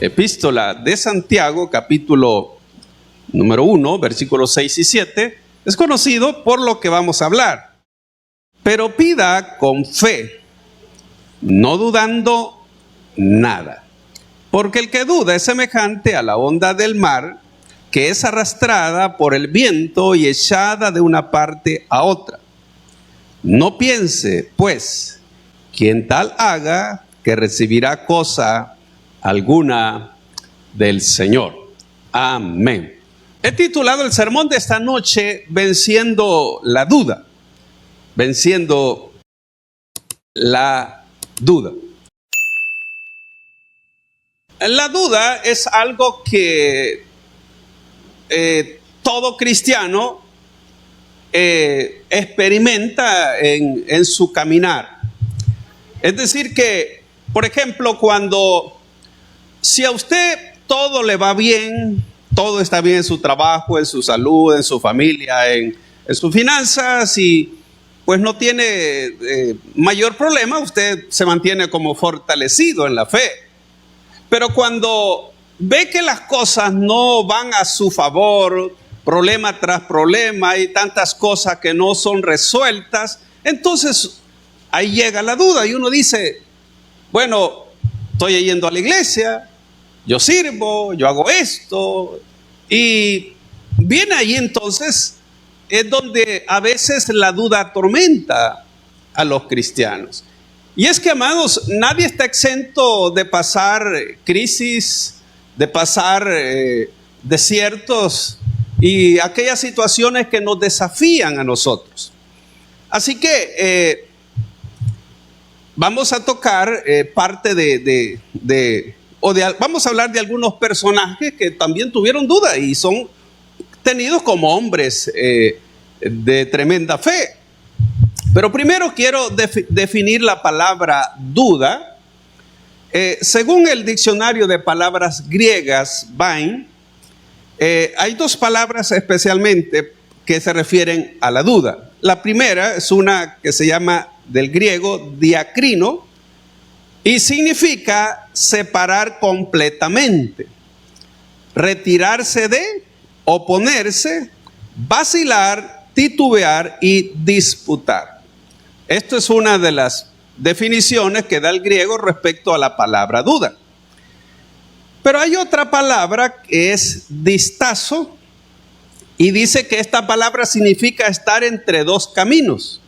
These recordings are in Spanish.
Epístola de Santiago, capítulo número 1, versículos 6 y 7, es conocido por lo que vamos a hablar. Pero pida con fe, no dudando nada. Porque el que duda es semejante a la onda del mar, que es arrastrada por el viento y echada de una parte a otra. No piense, pues, quien tal haga, que recibirá cosa alguna del Señor. Amén. He titulado el sermón de esta noche, Venciendo la duda. Venciendo la duda. La duda es algo que todo cristiano experimenta en su caminar. Es decir que, por ejemplo, si a usted todo le va bien, todo está bien en su trabajo, en su salud, en su familia, en sus finanzas, y pues no tiene mayor problema, usted se mantiene como fortalecido en la fe. Pero cuando ve que las cosas no van a su favor, problema tras problema, hay tantas cosas que no son resueltas, entonces ahí llega la duda y uno dice, bueno, estoy yendo a la iglesia, yo sirvo, yo hago esto, y viene ahí entonces, es donde a veces la duda atormenta a los cristianos. Y es que, amados, nadie está exento de pasar crisis, de pasar desiertos y aquellas situaciones que nos desafían a nosotros. Así que vamos a tocar parte vamos a hablar de algunos personajes que también tuvieron duda y son tenidos como hombres de tremenda fe. Pero primero quiero definir la palabra duda. Según el diccionario de palabras griegas, Bain, hay dos palabras especialmente que se refieren a la duda. La primera es una que se llama del griego diacrino y significa separar completamente, retirarse de, oponerse, vacilar, titubear y disputar. Esto es una de las definiciones que da el griego respecto a la palabra duda. Pero hay otra palabra que es distazo y dice que esta palabra significa estar entre dos caminos,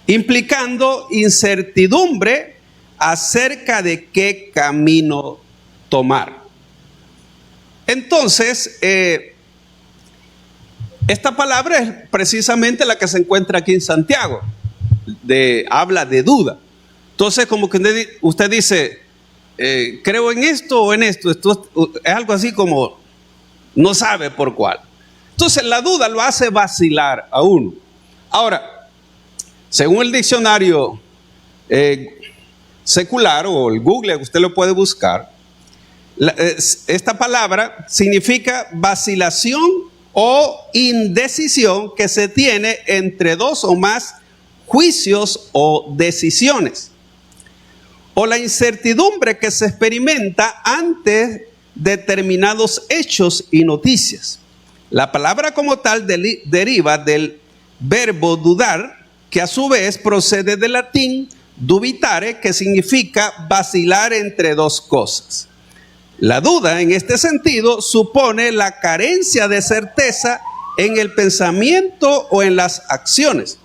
implicando incertidumbre acerca de qué camino tomar. Entonces, esta palabra es precisamente la que se encuentra aquí en Santiago, habla de duda. Entonces, como que usted dice, creo en esto o en esto. Esto es algo así como, no sabe por cuál. Entonces, la duda lo hace vacilar a uno. Ahora, según el diccionario secular o el Google, usted lo puede buscar, esta palabra significa vacilación o indecisión que se tiene entre dos o más juicios o decisiones, o la incertidumbre que se experimenta ante determinados hechos y noticias. La palabra como tal deriva del verbo dudar, que a su vez procede del latín dubitare, que significa vacilar entre dos cosas. La duda, en este sentido, supone la carencia de certeza en el pensamiento o en las acciones.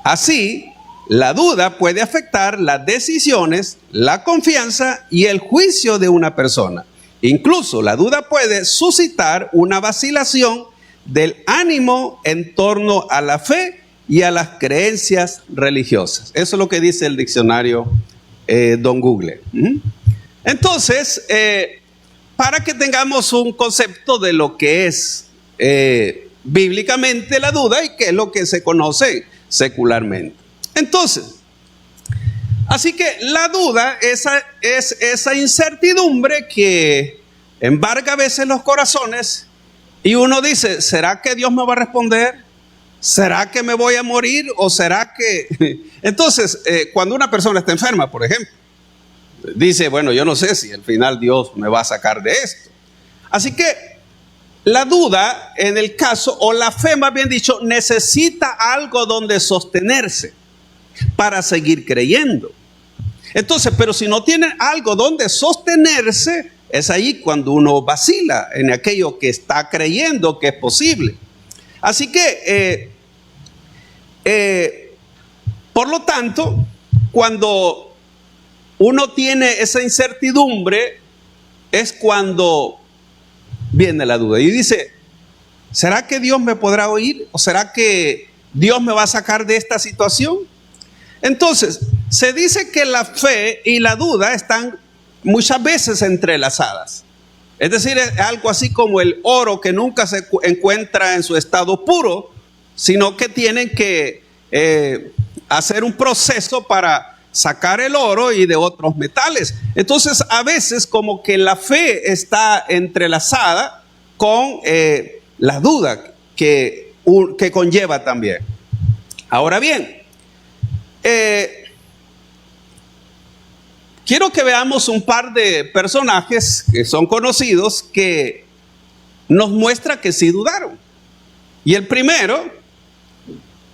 Así, la duda puede afectar las decisiones, la confianza y el juicio de una persona. Incluso la duda puede suscitar una vacilación del ánimo en torno a la fe y a las creencias religiosas. Eso es lo que dice el diccionario Don Google. Entonces, para que tengamos un concepto de lo que es bíblicamente la duda y qué es lo que se conoce secularmente. Entonces, así que la duda es esa incertidumbre que embarga a veces los corazones y uno dice, ¿será que Dios me va a responder? ¿Será que me voy a morir? ¿O será que...? Entonces, cuando una persona está enferma, por ejemplo, dice, bueno, yo no sé si al final Dios me va a sacar de esto. Así que la duda en el caso, o la fe más bien dicho, necesita algo donde sostenerse para seguir creyendo. Entonces, pero si no tiene algo donde sostenerse, es ahí cuando uno vacila en aquello que está creyendo que es posible. Así que, por lo tanto, cuando uno tiene esa incertidumbre, es cuando viene la duda. Y dice, ¿será que Dios me podrá oír? ¿O será que Dios me va a sacar de esta situación? Entonces, se dice que la fe y la duda están muchas veces entrelazadas. Es decir, es algo así como el oro que nunca se encuentra en su estado puro, sino que tienen que hacer un proceso para sacar el oro y de otros metales. Entonces, a veces como que la fe está entrelazada con la duda que conlleva también. Ahora bien, quiero que veamos un par de personajes que son conocidos que nos muestra que sí dudaron. Y el primero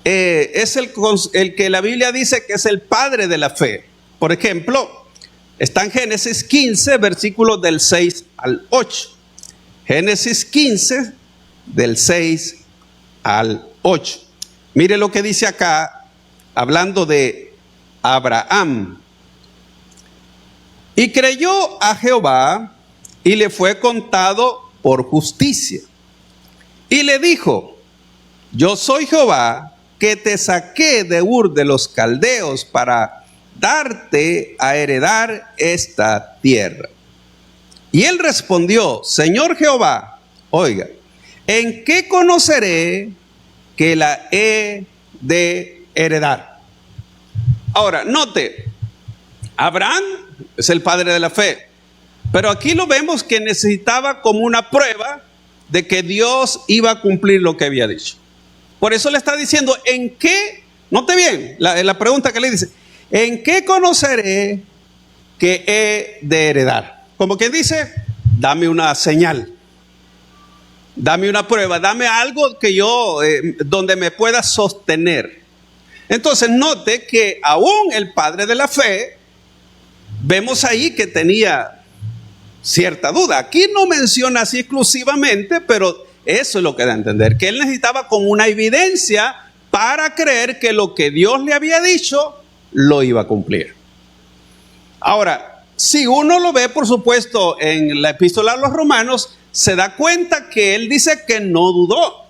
es el que la Biblia dice que es el padre de la fe. Por ejemplo, está en Génesis 15, versículos del 6 al 8. Génesis 15, del 6 al 8. Mire lo que dice acá, hablando de Abraham. Y creyó a Jehová y le fue contado por justicia. Y le dijo, yo soy Jehová que te saqué de Ur de los Caldeos para darte a heredar esta tierra. Y él respondió, Señor Jehová, oiga, ¿en qué conoceré que la he de heredar? Ahora, note, Abraham es el padre de la fe, pero aquí lo vemos que necesitaba como una prueba de que Dios iba a cumplir lo que había dicho. Por eso le está diciendo, ¿en qué? Note bien la pregunta que le dice, ¿en qué conoceré que he de heredar? Como quien dice, dame una señal, dame una prueba, dame algo que yo, donde me pueda sostener. Entonces note que aún el padre de la fe, vemos ahí que tenía cierta duda. Aquí no menciona así exclusivamente, pero eso es lo que da a entender, que él necesitaba como una evidencia para creer que lo que Dios le había dicho lo iba a cumplir. Ahora, si uno lo ve, por supuesto, en la epístola a los Romanos, se da cuenta que él dice que no dudó.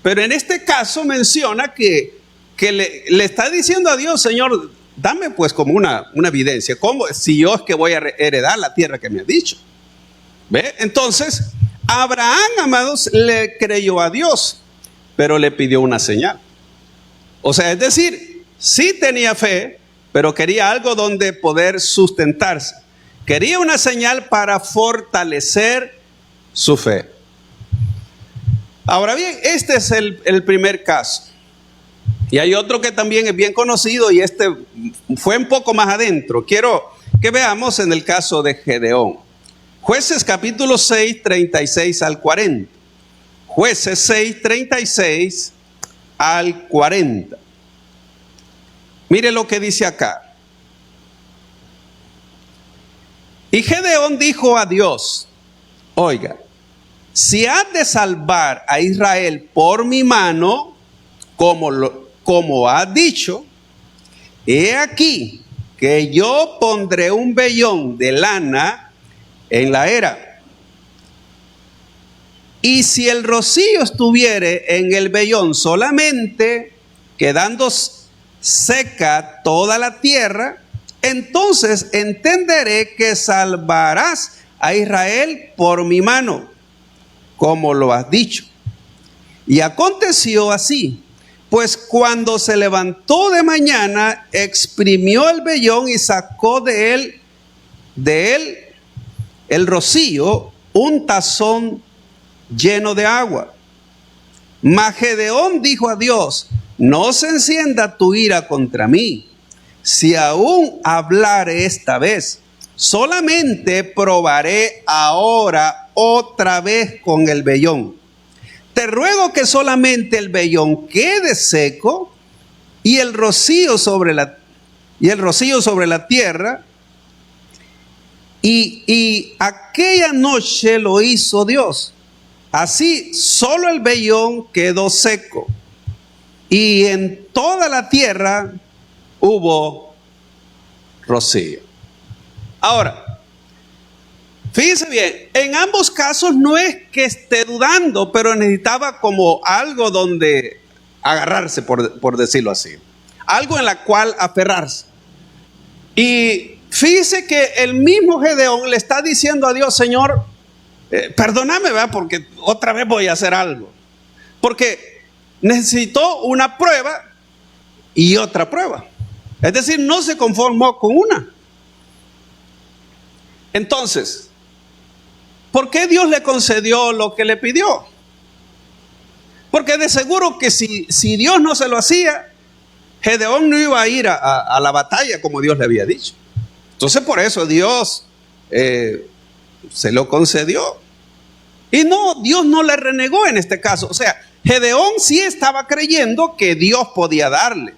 Pero en este caso menciona que le está diciendo a Dios, Señor, dame pues como una evidencia, ¿cómo? Si yo es que voy a heredar la tierra que me ha dicho. ¿Ve? Entonces, Abraham, amados, le creyó a Dios, pero le pidió una señal. O sea, es decir, sí tenía fe, pero quería algo donde poder sustentarse. Quería una señal para fortalecer su fe. Ahora bien, este es el primer caso. Y hay otro que también es bien conocido y este fue un poco más adentro. Quiero que veamos en el caso de Gedeón. Jueces capítulo 6, 36 al 40. Jueces 6, 36 al 40. Mire lo que dice acá. Y Gedeón dijo a Dios, oiga, si has de salvar a Israel por mi mano, como has dicho, he aquí que yo pondré un vellón de lana en la era. Y si el rocío estuviere en el vellón solamente, quedando seca toda la tierra, entonces entenderé que salvarás a Israel por mi mano, como lo has dicho. Y aconteció así, pues cuando se levantó de mañana, exprimió el vellón y sacó de él el rocío, un tazón lleno de agua. Mas Gedeón dijo a Dios, no se encienda tu ira contra mí, si aún hablare esta vez, solamente probaré ahora otra vez con el vellón. Te ruego que solamente el vellón quede seco y el rocío sobre la tierra. Y aquella noche lo hizo Dios. Así solo el vellón quedó seco y en toda la tierra hubo rocío. Ahora, fíjense bien, en ambos casos no es que esté dudando, pero necesitaba como algo donde agarrarse, por decirlo así. Algo en la cual aferrarse. Y fíjese que el mismo Gedeón le está diciendo a Dios: Señor, perdóname, ¿verdad? Porque otra vez voy a hacer algo. Porque necesitó una prueba y otra prueba. Es decir, no se conformó con una. Entonces, ¿por qué Dios le concedió lo que le pidió? Porque de seguro que si Dios no se lo hacía, Gedeón no iba a ir a la batalla como Dios le había dicho. Entonces por eso Dios se lo concedió. Y no, Dios no le renegó en este caso. O sea, Gedeón sí estaba creyendo que Dios podía darle,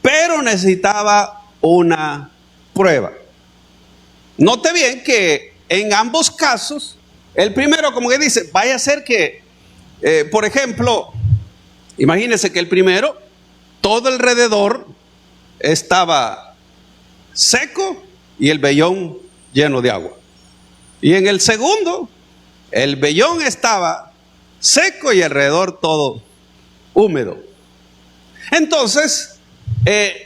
pero necesitaba una prueba. Note bien que en ambos casos, el primero como que dice, vaya a ser que, por ejemplo, imagínense que el primero, todo alrededor estaba seco y el vellón lleno de agua. Y en el segundo, el vellón estaba seco y alrededor todo húmedo. Entonces,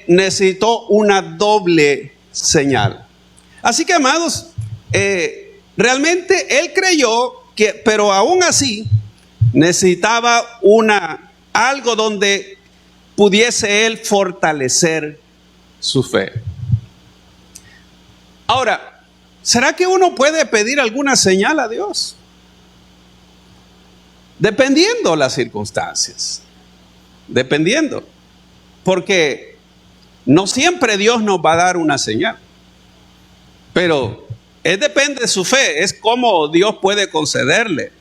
necesitó una doble señal. Así que, amados, realmente él creyó que, pero aún así, necesitaba algo donde pudiese él fortalecer su fe. Ahora, ¿será que uno puede pedir alguna señal a Dios? Dependiendo las circunstancias. Dependiendo. Porque no siempre Dios nos va a dar una señal. Pero depende de su fe. Es como Dios puede concederle.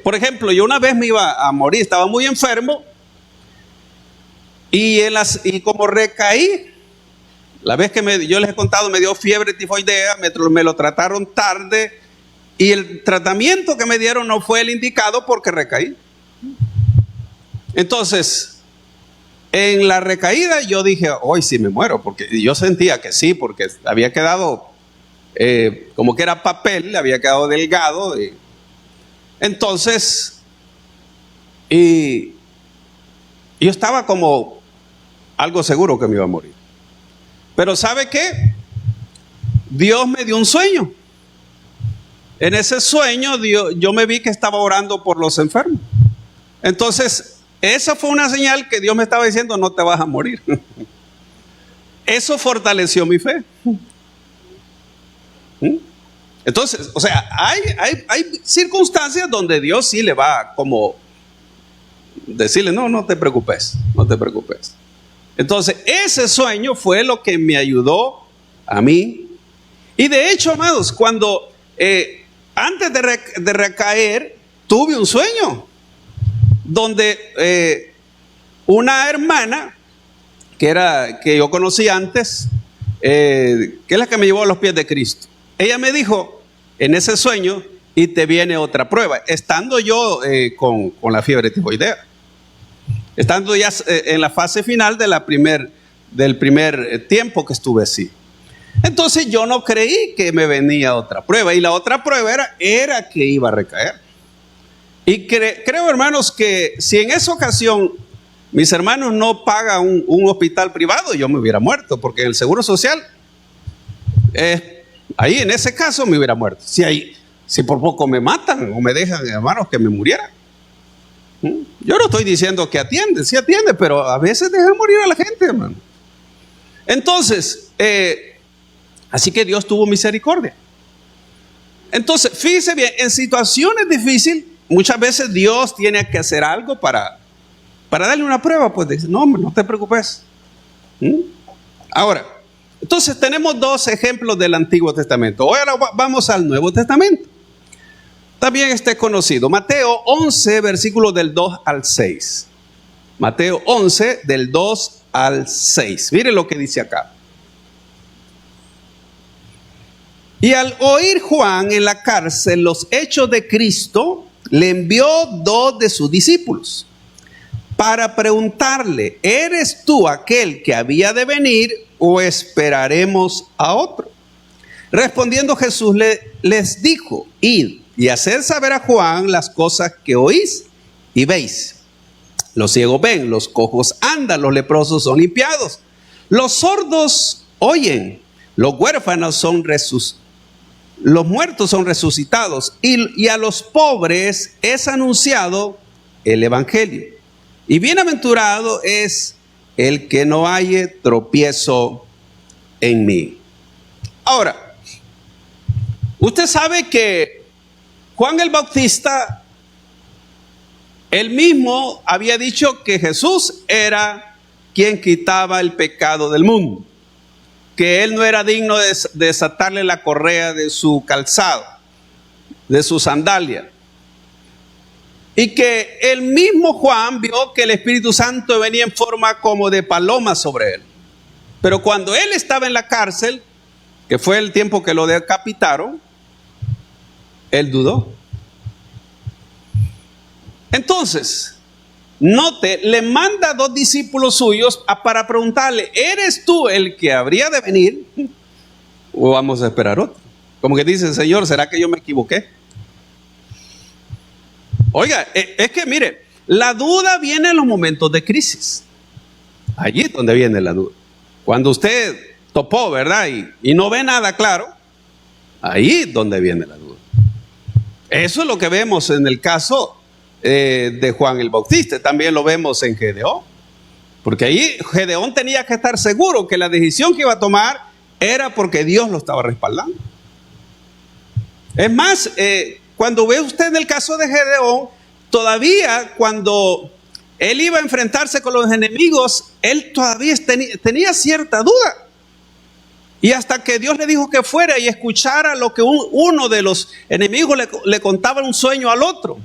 Por ejemplo, yo una vez me iba a morir. Estaba muy enfermo. Y como recaí, la vez que yo les he contado, me dio fiebre tifoidea, me lo trataron tarde y el tratamiento que me dieron no fue el indicado porque recaí. Entonces, en la recaída yo dije, hoy sí me muero, porque yo sentía que sí, porque había quedado, como que era papel, había quedado delgado. Entonces, y yo estaba como algo seguro que me iba a morir. Pero ¿sabe qué? Dios me dio un sueño. En ese sueño yo me vi que estaba orando por los enfermos. Entonces, esa fue una señal que Dios me estaba diciendo: no te vas a morir. Eso fortaleció mi fe. Entonces, o sea, hay circunstancias donde Dios sí le va como decirle: no te preocupes, no te preocupes. Entonces, ese sueño fue lo que me ayudó a mí. Y de hecho, amados, cuando antes de recaer, tuve un sueño donde una hermana que yo conocí antes, que es la que me llevó a los pies de Cristo, ella me dijo en ese sueño: y te viene otra prueba, estando yo con la fiebre tifoidea. Estando ya en la fase final del primer tiempo que estuve así. Entonces yo no creí que me venía otra prueba. Y la otra prueba era que iba a recaer. Y creo, hermanos, que si en esa ocasión mis hermanos no pagan un hospital privado, yo me hubiera muerto. Porque en el Seguro Social, ahí en ese caso me hubiera muerto. Si por poco me matan o me dejan, hermanos, que me muriera. Yo no estoy diciendo que atiende, sí atiende, pero a veces deja morir a la gente, hermano. Entonces, así que Dios tuvo misericordia. Entonces, fíjese bien, en situaciones difíciles, muchas veces Dios tiene que hacer algo para darle una prueba. Pues dice: no, hombre, no te preocupes. Ahora, entonces tenemos dos ejemplos del Antiguo Testamento. Ahora vamos al Nuevo Testamento. También está conocido. Mateo 11, versículos del 2 al 6. Mateo 11, del 2 al 6. Mire lo que dice acá. Y al oír Juan en la cárcel los hechos de Cristo, le envió 2 de sus discípulos para preguntarle: ¿eres tú aquel que había de venir o esperaremos a otro? Respondiendo Jesús les dijo: id y haced saber a Juan las cosas que oís y veis. Los ciegos ven, los cojos andan, los leprosos son limpiados, los sordos oyen, los huérfanos son los muertos son resucitados, y a los pobres es anunciado el evangelio. Y bienaventurado es el que no halle tropiezo en mí. Ahora, usted sabe que Juan el Bautista, él mismo había dicho que Jesús era quien quitaba el pecado del mundo, que él no era digno de desatarle la correa de su calzado, de su sandalia. Y que el mismo Juan vio que el Espíritu Santo venía en forma como de paloma sobre él. Pero cuando él estaba en la cárcel, que fue el tiempo que lo decapitaron, él dudó. Entonces, note, le manda 2 discípulos suyos para preguntarle: ¿eres tú el que habría de venir o vamos a esperar otro? Como que dice: Señor, ¿será que yo me equivoqué? Oiga, es que mire, la duda viene en los momentos de crisis. Allí es donde viene la duda. Cuando usted topó, ¿verdad? Y no ve nada claro, ahí es donde viene la duda. Eso es lo que vemos en el caso de Juan el Bautista. También lo vemos en Gedeón. Porque ahí Gedeón tenía que estar seguro que la decisión que iba a tomar era porque Dios lo estaba respaldando. Es más, cuando ve usted en el caso de Gedeón, todavía cuando él iba a enfrentarse con los enemigos, él todavía tenía cierta duda. Y hasta que Dios le dijo que fuera y escuchara lo que uno de los enemigos le contaba un sueño al otro.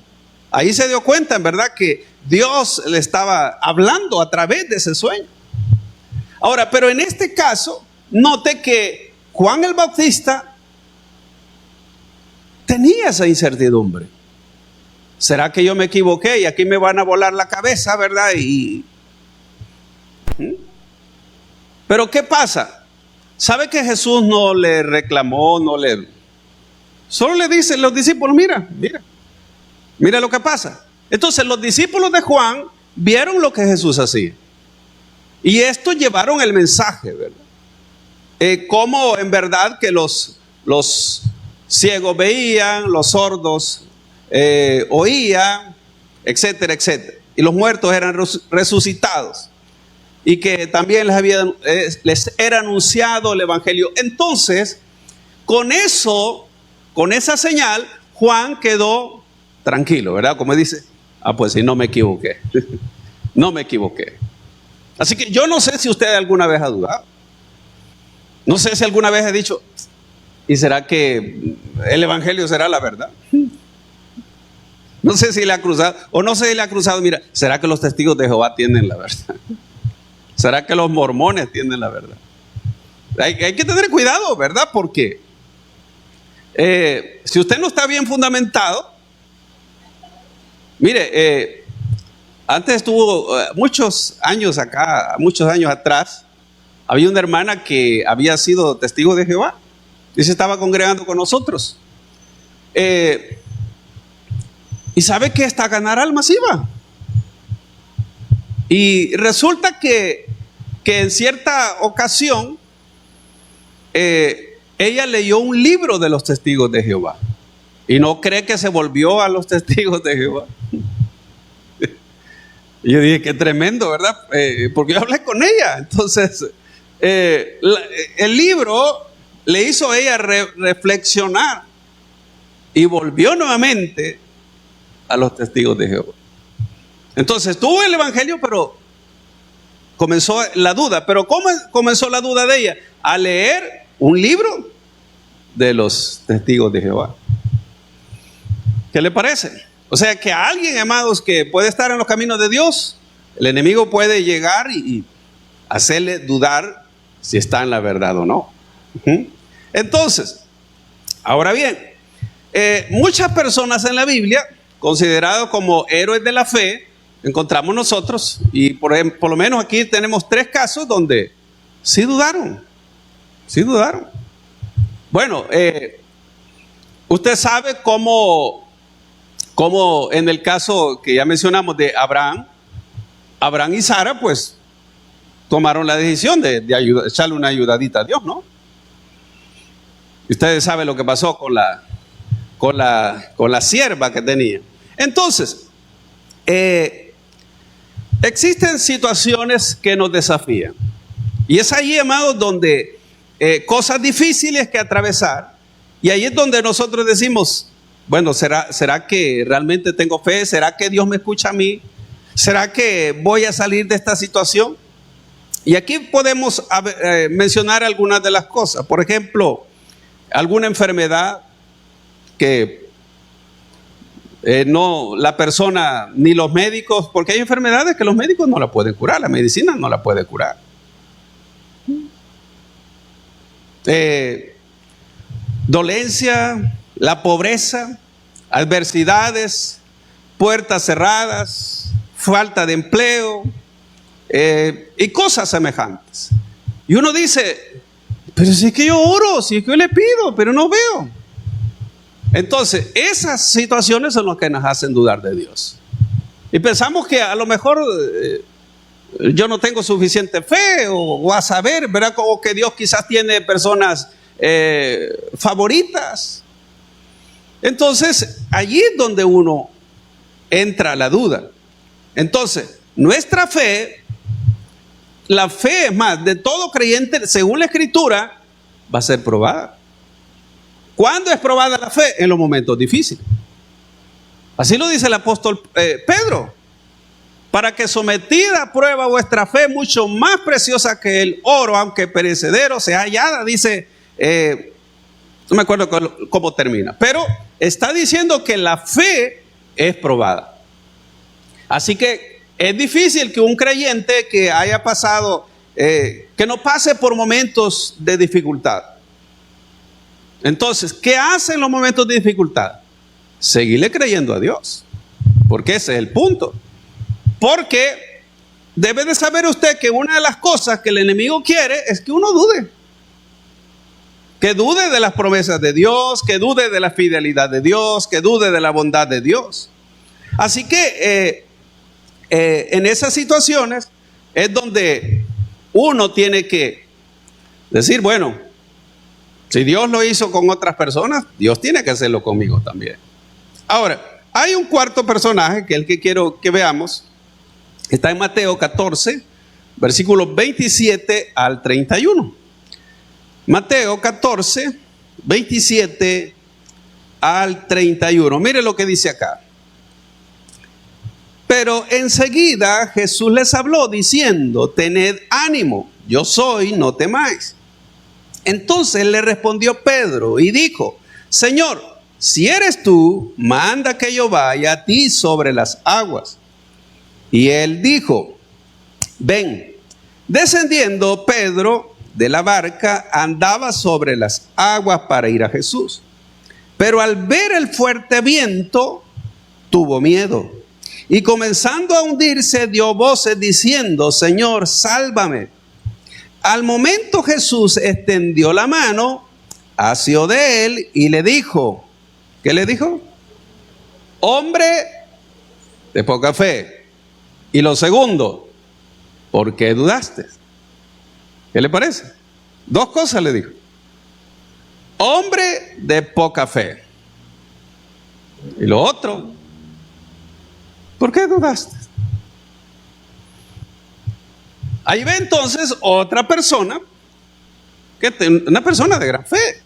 Ahí se dio cuenta, en verdad, que Dios le estaba hablando a través de ese sueño. Ahora, pero en este caso, note que Juan el Bautista tenía esa incertidumbre. ¿Será que yo me equivoqué y aquí me van a volar la cabeza, verdad? Pero ¿qué pasa? ¿Sabe que Jesús no le reclamó, solo le dice a los discípulos: mira lo que pasa? Entonces los discípulos de Juan vieron lo que Jesús hacía. Y estos llevaron el mensaje, ¿verdad? Cómo en verdad que los ciegos veían, los sordos oían, etcétera, etcétera. Y los muertos eran resucitados. Y que también les era anunciado el evangelio. Entonces, con esa señal, Juan quedó tranquilo, ¿verdad? Como dice: pues sí, no me equivoqué. No me equivoqué. Así que yo no sé si usted alguna vez ha dudado. No sé si alguna vez ha dicho: ¿y será que el evangelio será la verdad? No sé si le ha cruzado, o no sé si le ha cruzado: mira, ¿será que los testigos de Jehová tienen la verdad? ¿Será que los mormones tienen la verdad? Hay que tener cuidado, ¿verdad? Porque si usted no está bien fundamentado, mire, antes estuvo muchos años atrás, había una hermana que había sido testigo de Jehová y se estaba congregando con nosotros. Y sabe que hasta ganar almas iba. Y resulta que en cierta ocasión ella leyó un libro de los testigos de Jehová. Y no cree que se volvió a los testigos de Jehová. Y yo dije: qué tremendo, ¿verdad? Porque yo hablé con ella. Entonces, el libro le hizo a ella reflexionar. Y volvió nuevamente a los testigos de Jehová. Entonces tuvo el evangelio, pero comenzó la duda. Pero ¿cómo comenzó la duda de ella? A leer un libro de los testigos de Jehová. ¿Qué le parece? O sea que a alguien, amados, que puede estar en los caminos de Dios, el enemigo puede llegar y hacerle dudar si está en la verdad o no. Entonces, ahora bien, muchas personas en la Biblia, considerados como héroes de la fe, encontramos nosotros, y por lo menos aquí tenemos 3 casos donde sí dudaron. Sí dudaron. Bueno, usted sabe cómo en el caso que ya mencionamos de Abraham y Sara, pues tomaron la decisión de echarle una ayudadita a Dios, ¿no? Y ustedes saben lo que pasó con la sierva que tenía. Entonces, existen situaciones que nos desafían. Y es ahí, amados, donde cosas difíciles que atravesar. Y ahí es donde nosotros decimos, bueno, ¿será que realmente tengo fe? ¿Será que Dios me escucha a mí? ¿Será que voy a salir de esta situación? Y aquí podemos mencionar algunas de las cosas. Por ejemplo, alguna enfermedad que no la persona ni los médicos, porque hay enfermedades que los médicos no la pueden curar, la medicina no la puede curar. Dolencia, la pobreza, adversidades, puertas cerradas, falta de empleo y cosas semejantes. Y uno dice, pero si es que yo oro, si es que yo le pido, pero no veo. Entonces, esas situaciones son las que nos hacen dudar de Dios. Y pensamos que a lo mejor yo no tengo suficiente fe o a saber, ¿verdad? Como que Dios quizás tiene personas favoritas. Entonces, allí es donde uno entra a la duda. Entonces, nuestra fe, la fe es más, de todo creyente, según la Escritura, va a ser probada. ¿Cuándo es probada la fe? En los momentos difíciles. Así lo dice el apóstol Pedro. Para que sometida a prueba vuestra fe, mucho más preciosa que el oro, aunque perecedero, sea hallada, dice, no me acuerdo cómo termina, pero está diciendo que la fe es probada. Así que es difícil que un creyente que haya pasado, que no pase por momentos de dificultad. Entonces, ¿qué hace en los momentos de dificultad? Seguirle creyendo a Dios, porque ese es el punto. Porque debe de saber usted que una de las cosas que el enemigo quiere es que uno dude. Que dude de las promesas de Dios, que dude de la fidelidad de Dios, que dude de la bondad de Dios. Así que en esas situaciones es donde uno tiene que decir, bueno, si Dios lo hizo con otras personas, Dios tiene que hacerlo conmigo también. Ahora, hay un cuarto personaje que es el que quiero que veamos. Está en Mateo 14, versículos 27 al 31. Mateo 14, 27 al 31. Mire lo que dice acá. Pero enseguida Jesús les habló diciendo, tened ánimo, yo soy, no temáis. Entonces le respondió Pedro y dijo, Señor, si eres tú, manda que yo vaya a ti sobre las aguas. Y él dijo, ven. Descendiendo Pedro de la barca, andaba sobre las aguas para ir a Jesús. Pero al ver el fuerte viento, tuvo miedo. Y comenzando a hundirse, dio voces diciendo, Señor, sálvame. Al momento Jesús extendió la mano, asió de él y le dijo, ¿qué le dijo? Hombre de poca fe. Y lo segundo, ¿por qué dudaste? ¿Qué le parece? Dos cosas le dijo. Hombre de poca fe. Y lo otro, ¿por qué dudaste? Ahí ve entonces otra persona, una persona de gran fe.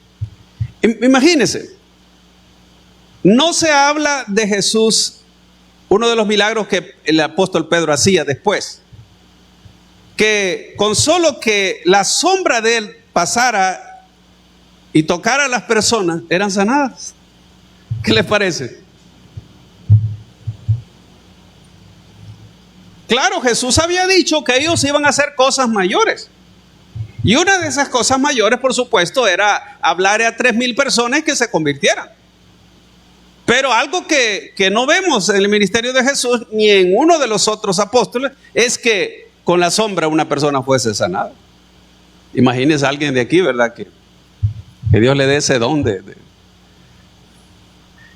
Imagínense, no se habla de Jesús, uno de los milagros que el apóstol Pedro hacía después, que con solo que la sombra de él pasara y tocara a las personas, eran sanadas. ¿Qué les parece? Claro, Jesús había dicho que ellos iban a hacer cosas mayores. Y una de esas cosas mayores, por supuesto, era hablar a 3,000 personas que se convirtieran. Pero algo que no vemos en el ministerio de Jesús ni en uno de los otros apóstoles es que con la sombra una persona fuese sanada. Imagínense a alguien de aquí, ¿verdad? Que Dios le dé ese don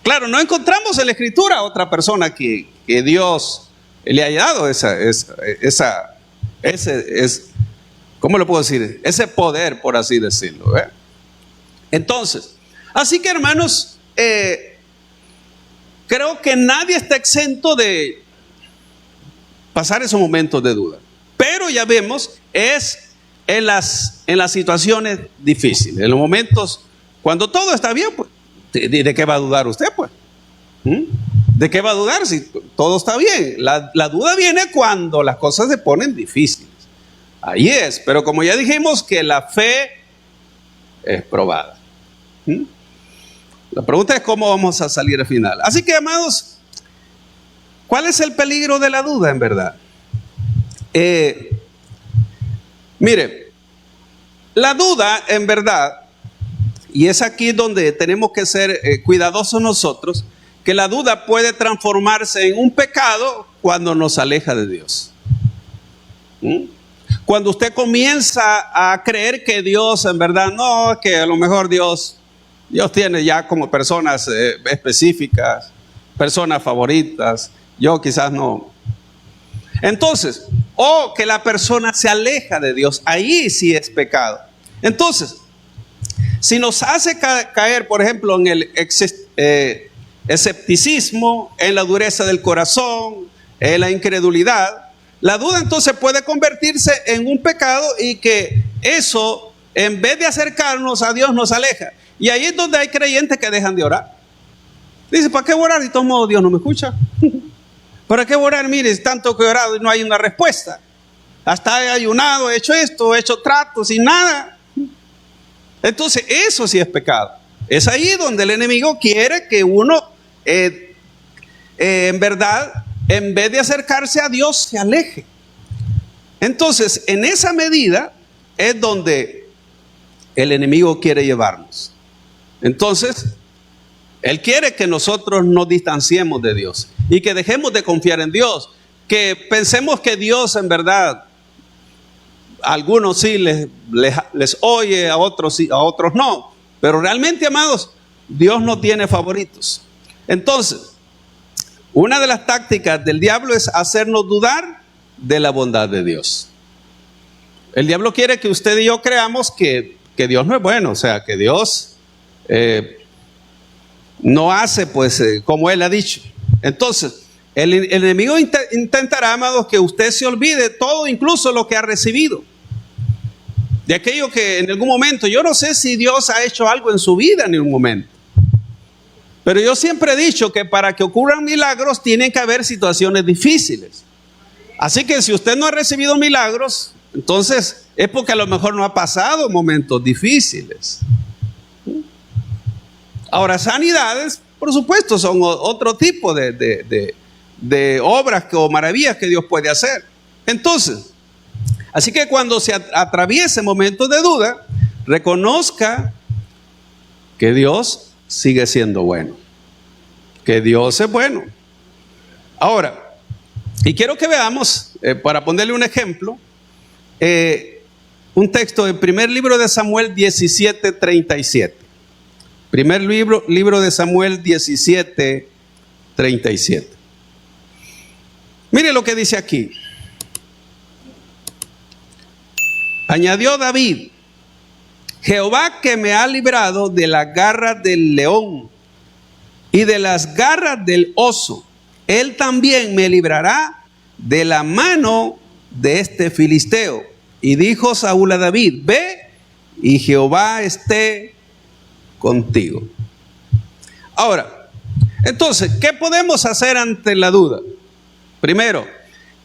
Claro, no encontramos en la Escritura a otra persona que Dios le haya dado ¿cómo le puedo decir? Ese poder, por así decirlo. Entonces, así que hermanos, creo que nadie está exento de pasar esos momentos de duda. Pero ya vemos, es en las situaciones difíciles, en los momentos cuando todo está bien, pues, ¿de qué va a dudar usted, pues? ¿De qué va a dudar si todo está bien? La duda viene cuando las cosas se ponen difíciles. Ahí es, pero como ya dijimos que la fe es probada. La pregunta es cómo vamos a salir al final. Así que, amados, ¿cuál es el peligro de la duda en verdad? Mire, la duda en verdad, y es aquí donde tenemos que ser cuidadosos nosotros, que la duda puede transformarse en un pecado cuando nos aleja de Dios. Cuando usted comienza a creer que Dios en verdad no, que a lo mejor Dios tiene ya como personas específicas, personas favoritas, yo quizás no. Entonces, o que la persona se aleja de Dios, ahí sí es pecado. Entonces, si nos hace caer, por ejemplo, en el escepticismo, en la dureza del corazón, en la incredulidad, la duda entonces puede convertirse en un pecado y que eso, en vez de acercarnos a Dios, nos aleja. Y ahí es donde hay creyentes que dejan de orar. Dice, ¿para qué orar? Y de todo modo Dios no me escucha. ¿Para qué orar? Mire, tanto que he orado y no hay una respuesta. Hasta he ayunado, he hecho esto, he hecho tratos y nada. Entonces eso sí es pecado. Es ahí donde el enemigo quiere que uno en verdad, en vez de acercarse a Dios, se aleje. Entonces, en esa medida es donde el enemigo quiere llevarnos. Entonces, él quiere que nosotros nos distanciemos de Dios y que dejemos de confiar en Dios, que pensemos que Dios en verdad, a algunos sí les oye, a otros sí, a otros no. Pero realmente, amados, Dios no tiene favoritos. Entonces, una de las tácticas del diablo es hacernos dudar de la bondad de Dios. El diablo quiere que usted y yo creamos que Dios no es bueno, o sea, que Dios no hace pues como Él ha dicho. Entonces, el enemigo intentará, amados, que usted se olvide todo, incluso lo que ha recibido. De aquello que en algún momento, yo no sé si Dios ha hecho algo en su vida en un momento. Pero yo siempre he dicho que para que ocurran milagros tienen que haber situaciones difíciles. Así que si usted no ha recibido milagros, entonces es porque a lo mejor no ha pasado momentos difíciles. Ahora, sanidades, por supuesto, son otro tipo de obras o maravillas que Dios puede hacer. Entonces, así que cuando se atraviese momentos de duda, reconozca que Dios sigue siendo bueno, que Dios es bueno. Ahora, y quiero que veamos, para ponerle un ejemplo, un texto del primer libro de Samuel 17:37. Primer libro de Samuel 17:37. Mire lo que dice aquí. Añadió David: Jehová que me ha librado de las garras del león y de las garras del oso, Él también me librará de la mano de este filisteo. Y dijo Saúl a David: ve y Jehová esté contigo. Ahora, entonces, ¿qué podemos hacer ante la duda? Primero,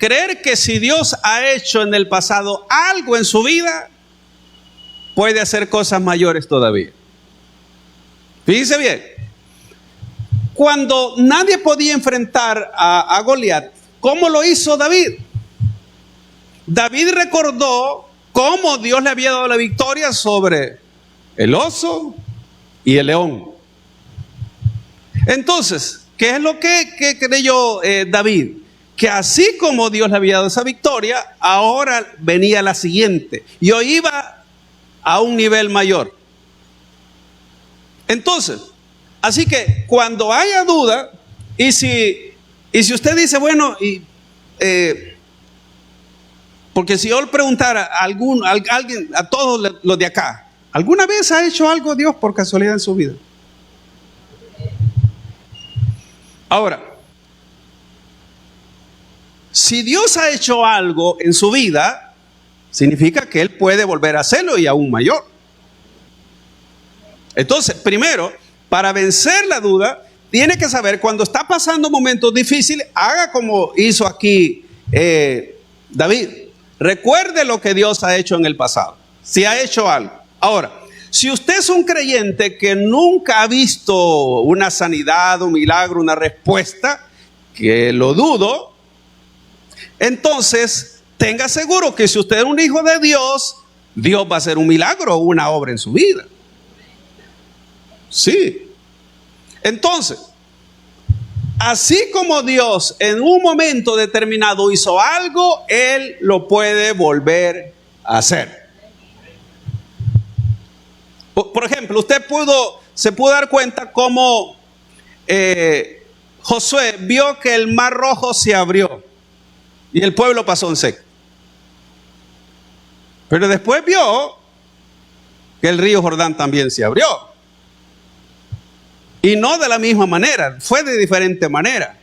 creer que si Dios ha hecho en el pasado algo en su vida, puede hacer cosas mayores todavía. Fíjense bien, cuando nadie podía enfrentar a Goliat, ¿cómo lo hizo David? David recordó cómo Dios le había dado la victoria sobre el oso y el león. Entonces, ¿qué es lo que creyó David? Que así como Dios le había dado esa victoria, ahora venía la siguiente. Y hoy iba a un nivel mayor. Entonces, así que cuando haya duda, y si usted dice, bueno, porque si yo le preguntara a alguien, a todos los de acá, ¿alguna vez ha hecho algo Dios por casualidad en su vida? Ahora, si Dios ha hecho algo en su vida, significa que Él puede volver a hacerlo y aún mayor. Entonces, primero, para vencer la duda, tiene que saber cuando está pasando momentos difíciles, haga como hizo aquí David. Recuerde lo que Dios ha hecho en el pasado, si ha hecho algo. Ahora, si usted es un creyente que nunca ha visto una sanidad, un milagro, una respuesta, que lo dudo, entonces tenga seguro que si usted es un hijo de Dios, Dios va a hacer un milagro o una obra en su vida. Sí. Entonces, así como Dios en un momento determinado hizo algo, Él lo puede volver a hacer. Por ejemplo, usted se pudo dar cuenta cómo Josué vio que el mar rojo se abrió y el pueblo pasó en seco. Pero después vio que el río Jordán también se abrió. Y no de la misma manera, fue de diferente manera.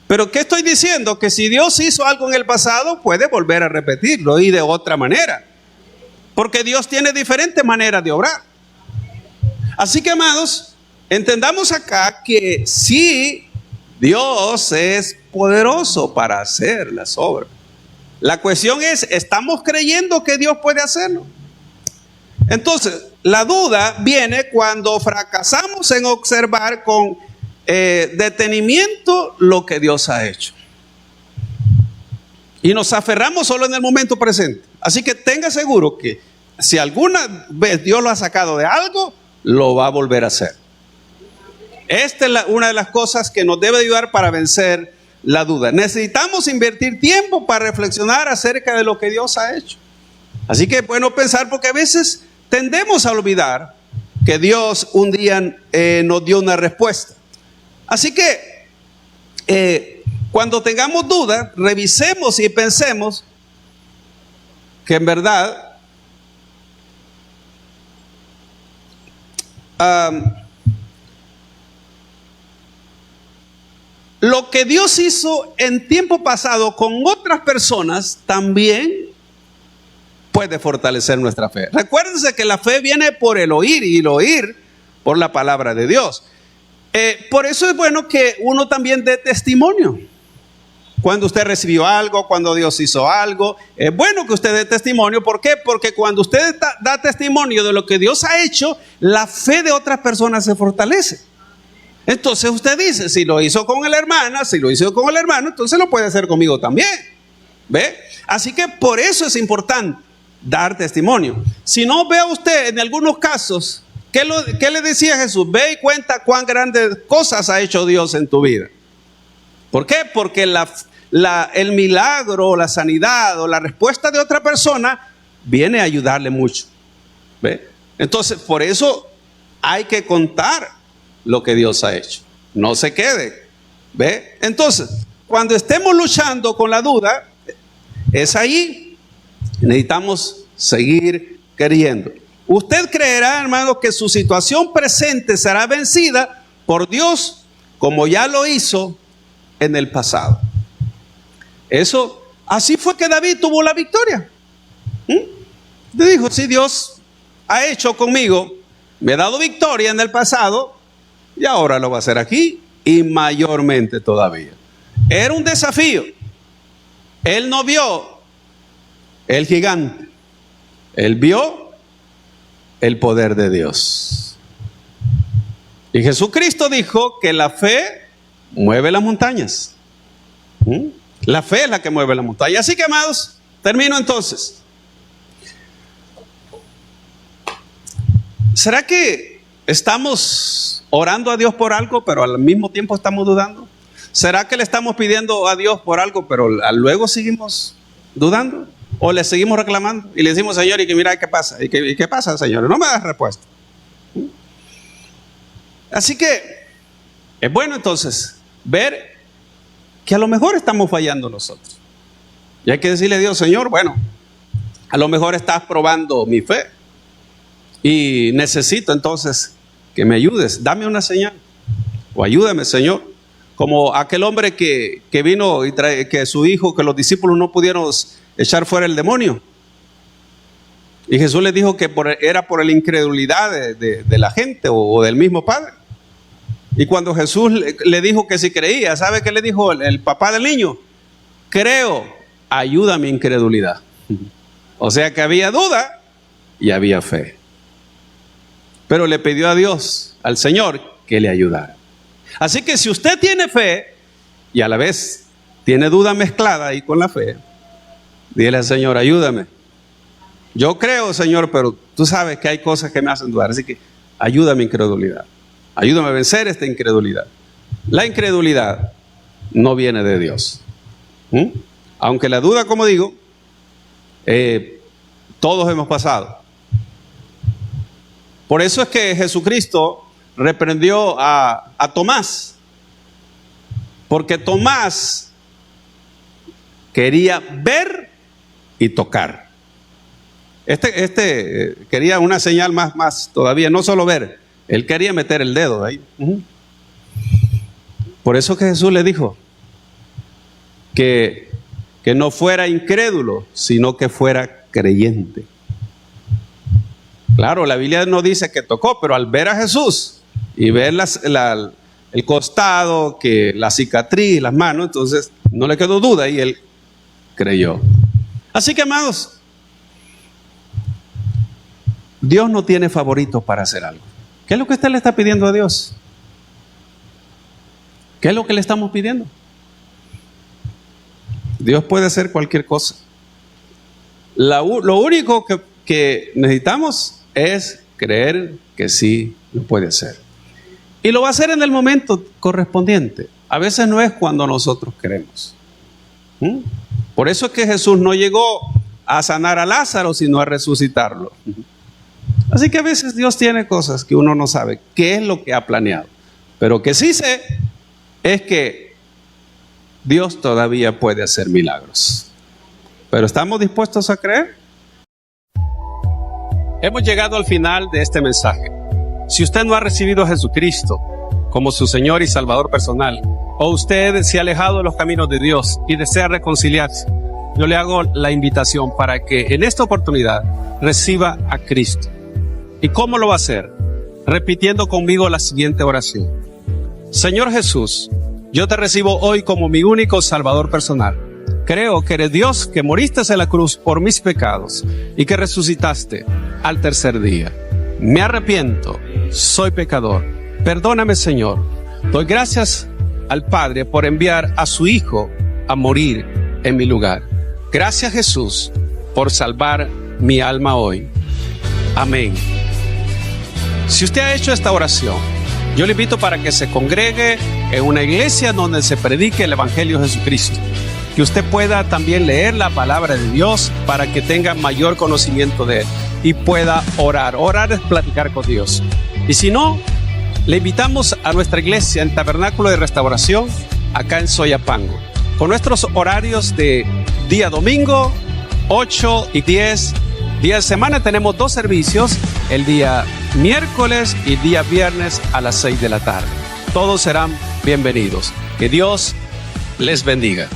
Pero ¿qué estoy diciendo? Que si Dios hizo algo en el pasado, puede volver a repetirlo y de otra manera. Porque Dios tiene diferentes maneras de obrar. Así que, amados, entendamos acá que sí, Dios es poderoso para hacer las obras. La cuestión es, ¿estamos creyendo que Dios puede hacerlo? Entonces, la duda viene cuando fracasamos en observar con detenimiento lo que Dios ha hecho. Y nos aferramos solo en el momento presente. Así que tenga seguro que si alguna vez Dios lo ha sacado de algo, lo va a volver a hacer. Esta es una de las cosas que nos debe ayudar para vencer la duda. Necesitamos invertir tiempo para reflexionar acerca de lo que Dios ha hecho. Así que es bueno pensar, porque a veces tendemos a olvidar que Dios un día nos dio una respuesta. Así que cuando tengamos dudas, revisemos y pensemos que en verdad lo que Dios hizo en tiempo pasado con otras personas también puede fortalecer nuestra fe. Recuérdense que la fe viene por el oír y el oír por la palabra de Dios. Por eso es bueno que uno también dé testimonio. Cuando usted recibió algo, cuando Dios hizo algo, es bueno que usted dé testimonio. ¿Por qué? Porque cuando usted da testimonio de lo que Dios ha hecho, la fe de otras personas se fortalece. Entonces usted dice, si lo hizo con la hermana, si lo hizo con el hermano, entonces lo puede hacer conmigo también. ¿Ve? Así que por eso es importante dar testimonio. Si no, vea usted en algunos casos, ¿qué le decía Jesús? Ve y cuenta cuán grandes cosas ha hecho Dios en tu vida. ¿Por qué? Porque el milagro, la sanidad o la respuesta de otra persona viene a ayudarle mucho. ¿Ve? Entonces, por eso hay que contar lo que Dios ha hecho. No se quede. ¿Ve? Entonces, cuando estemos luchando con la duda, es ahí. Necesitamos seguir creyendo. Usted creerá, hermano, que su situación presente será vencida por Dios, como ya lo hizo en el pasado. Así fue que David tuvo la victoria. Le dijo, si Dios ha hecho conmigo, me ha dado victoria en el pasado, y ahora lo va a hacer aquí, y mayormente todavía. Era un desafío. Él no vio el gigante, él vio el poder de Dios. Y Jesucristo dijo que la fe mueve las montañas. La fe es la que mueve las montañas. Así que, amados, termino entonces. ¿Será que estamos orando a Dios por algo, pero al mismo tiempo estamos dudando? ¿Será que le estamos pidiendo a Dios por algo, pero luego seguimos dudando? ¿O le seguimos reclamando? Y le decimos, Señor, y que mira, ¿qué pasa? ¿Y qué pasa, Señor? No me das respuesta. Así que es bueno entonces ver que a lo mejor estamos fallando nosotros. Y hay que decirle a Dios, Señor, bueno, a lo mejor estás probando mi fe. Y necesito entonces que me ayudes. Dame una señal. O ayúdame, Señor. Como aquel hombre que vino y que su hijo, que los discípulos no pudieron echar fuera el demonio. Y Jesús les dijo que era por la incredulidad de la gente o del mismo padre. Y cuando Jesús le dijo que si creía, ¿sabe qué le dijo el papá del niño? Creo, ayuda a mi incredulidad. O sea que había duda y había fe. Pero le pidió a Dios, al Señor, que le ayudara. Así que si usted tiene fe y a la vez tiene duda mezclada ahí con la fe, dile al Señor, ayúdame. Yo creo, Señor, pero tú sabes que hay cosas que me hacen dudar. Así que ayuda a mi incredulidad. Ayúdame a vencer esta incredulidad. La incredulidad no viene de Dios. Aunque la duda, como digo, todos hemos pasado. Por eso es que Jesucristo reprendió a Tomás. Porque Tomás quería ver y tocar. Quería una señal más todavía, no solo ver. Él quería meter el dedo ahí. Por eso que Jesús le dijo que no fuera incrédulo, sino que fuera creyente. Claro, la Biblia no dice que tocó, pero al ver a Jesús y ver el costado, que la cicatriz, las manos, entonces no le quedó duda y él creyó. Así que, amados, Dios no tiene favoritos para hacer algo. ¿Qué es lo que usted le está pidiendo a Dios? ¿Qué es lo que le estamos pidiendo? Dios puede hacer cualquier cosa. Lo único que necesitamos es creer que sí lo puede hacer. Y lo va a hacer en el momento correspondiente. A veces no es cuando nosotros queremos. Por eso es que Jesús no llegó a sanar a Lázaro, sino a resucitarlo. Así que a veces Dios tiene cosas que uno no sabe qué es lo que ha planeado. Pero que sí sé es que Dios todavía puede hacer milagros. Pero ¿estamos dispuestos a creer? Hemos llegado al final de este mensaje. Si usted no ha recibido a Jesucristo como su Señor y Salvador personal, o usted se ha alejado de los caminos de Dios y desea reconciliarse, yo le hago la invitación para que en esta oportunidad reciba a Cristo. ¿Y cómo lo va a hacer? Repitiendo conmigo la siguiente oración. Señor Jesús, yo te recibo hoy como mi único Salvador personal. Creo que eres Dios, que moriste en la cruz por mis pecados y que resucitaste al tercer día. Me arrepiento, soy pecador. Perdóname, Señor. Doy gracias al Padre por enviar a su Hijo a morir en mi lugar. Gracias, Jesús, por salvar mi alma hoy. Amén. Si usted ha hecho esta oración, yo le invito para que se congregue en una iglesia donde se predique el Evangelio de Jesucristo. Que usted pueda también leer la palabra de Dios para que tenga mayor conocimiento de Él y pueda orar. Orar es platicar con Dios. Y si no, le invitamos a nuestra iglesia en Tabernáculo de Restauración, acá en Soyapango, con nuestros horarios de día domingo, 8 y 10. Día de semana tenemos 2 servicios, el día miércoles y día viernes a las 6 de la tarde. Todos serán bienvenidos. Que Dios les bendiga.